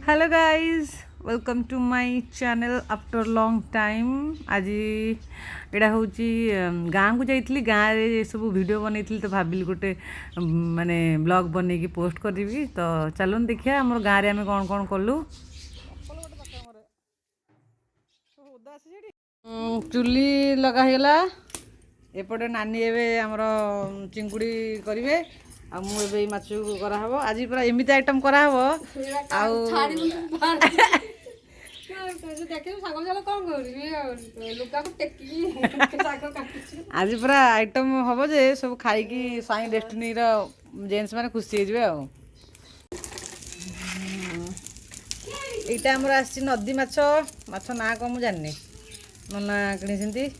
Hello guys welcome to my channel after long time. आज एटा हूँ गाँव को जाइली गाँव रे सब वीडियो बनई तो भाविली गोटे माने ब्लॉग बन की पोस्ट करी। तो चलो देखिए आम गाँव में आम कौन कौन कलु। चुली लगागला एपटे नानी एवं आमर चिंगुड़ी करेंगे आ मुझे माछ कराहब आज पूरा एमती आइटम कराहब आज पूरा आइटम हम जे सब खाई साई डेस्टिनी जेन्स मैंने खुशी हो यहाँ आमर आसी नदी माछ माछ ना कौन मुझे जानी नना कि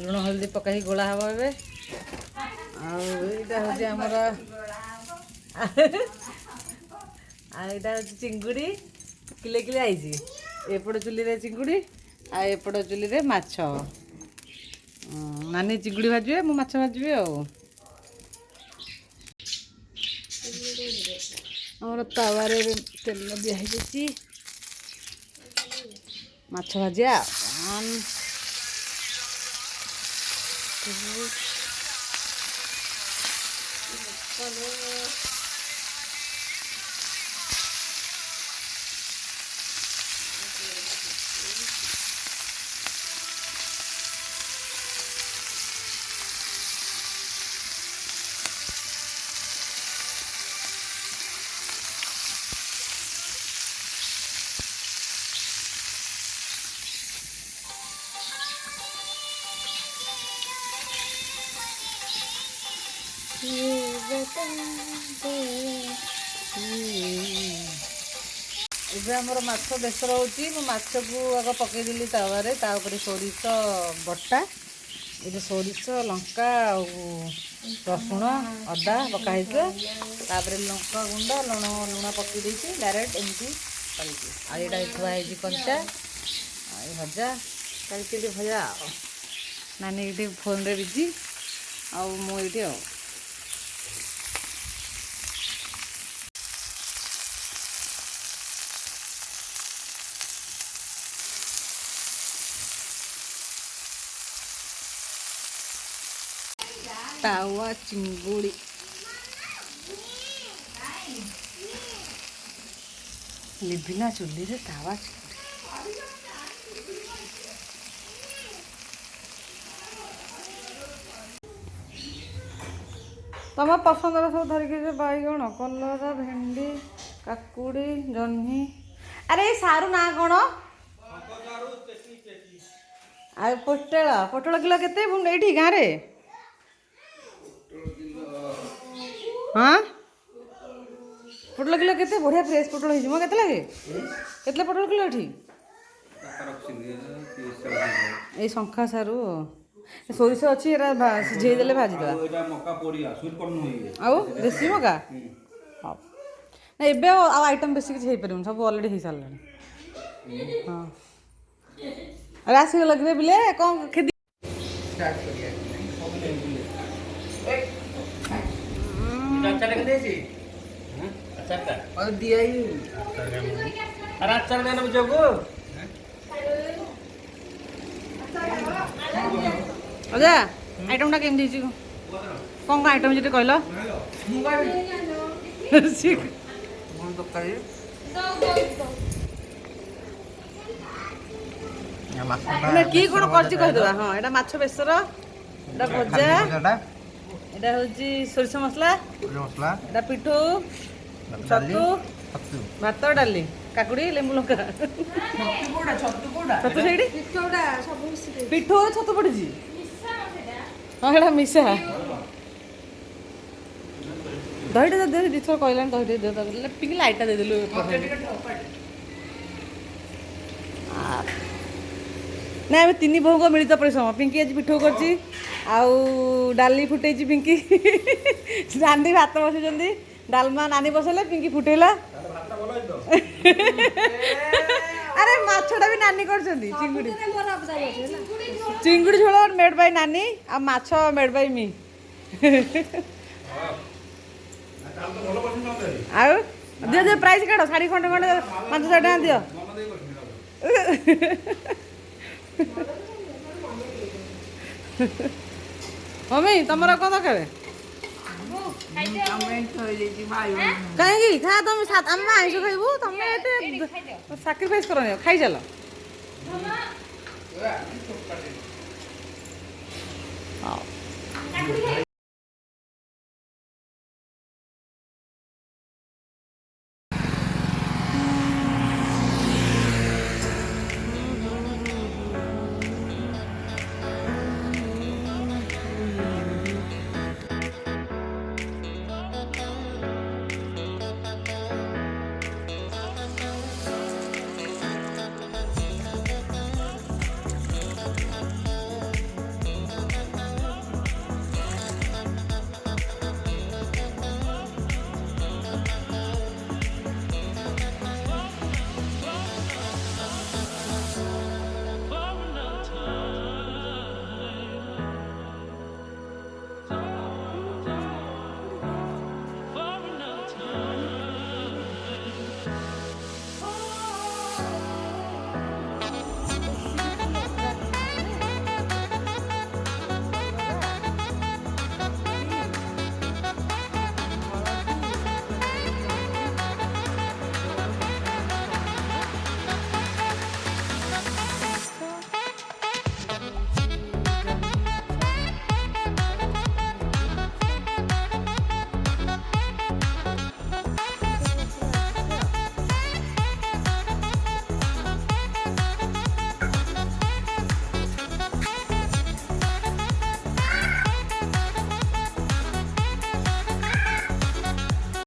लुण हल्दी पकाई गोला हम ए आमर आईटा हूँ चिंगुड़ी किले किले आई एपट चुली रे चिंगुड़ी आएपट चुली रे माछ नानी चिंगुड़ी भाजबे मु माछ भाजबी आमर तावारे तेल दिखाई माछ भाजिया आमर माछ बेसर हो माछ को आग पकईदेली तावे तापर सोरिष बटा ये सोरिष लंका रसुण अदा पकाई तापर लंका गुंड लुण लुण पकई डायरेक्ट एमती आईटा थुआई कंचा भजा कल भजा नानी ये फोन रे बिजी आईटी तावा चिंगुड़ी लिबिना चुली रे तावा तुम पसंद सब धरिक बैगण कलरा भेंडी काकुड़ी जह्नी अरे सारू ना कौन आ पोटल पोटल किलो के गाँव में हाँ पोटल किलो के बढ़िया फ्रेश पोटल हो के लगे के पोटल किलो ये शंखा सारू सोरिष अच्छी सिझे देले भाजीदा आउ देसी मका हाँ ना एबे आइटम बेसी किसी पार सब अलरेडी हो सारे हाँ अरे आसगल कि बिले कौन खेदी अजा आइटम केमती कौन आइटम जी कहल कि कौन करदे हाँ यहाँ माछ बेसर भजा এটা হচ্ছে সরিষা মশলা এটা পিঠু ছতু ভাত ডালি কাকুড়ি লেম্বু লঙ্কা ছতু সেইটি পিঠু ছতু পড়িছি হ্যাঁ এটা মিশা দহিটা দে দিথর কইলাম দহিটা দে পিঙ্কি লাইটটা দেদেলু না আমি তিন বহু মিলিত পরিশ্রম পিঙ্কি আজ পিঠু করছি आउ डाली फुटे पिंकी नानी भात बसुँच डालमा नानी बसले पिंकी फुटेला अरे माछटा भी नानी कर चिंगुड़ी चिंगुड़ी झोल मेड बाय नानी आ माछ मेड बाय मी आउ ଦିଅ ଦିଅ ପ୍ରାଇସ୍ କାଢ଼ ଶାଢ଼ୀ ଖଣ୍ଡେ ଖଣ୍ଡେ 5,000 ଟଙ୍କା ଦିଅ। ମମି ତମର କ'ଣ ଦରକାର? କାହିଁକି ଖା ତମେ ଆମେ ଆଇଁଷ ଖାଇବୁ ତମେ ଏତେ ସାକ୍ରିଫାଇସ୍ କରନି ଖାଇଚାଲ। ହଉ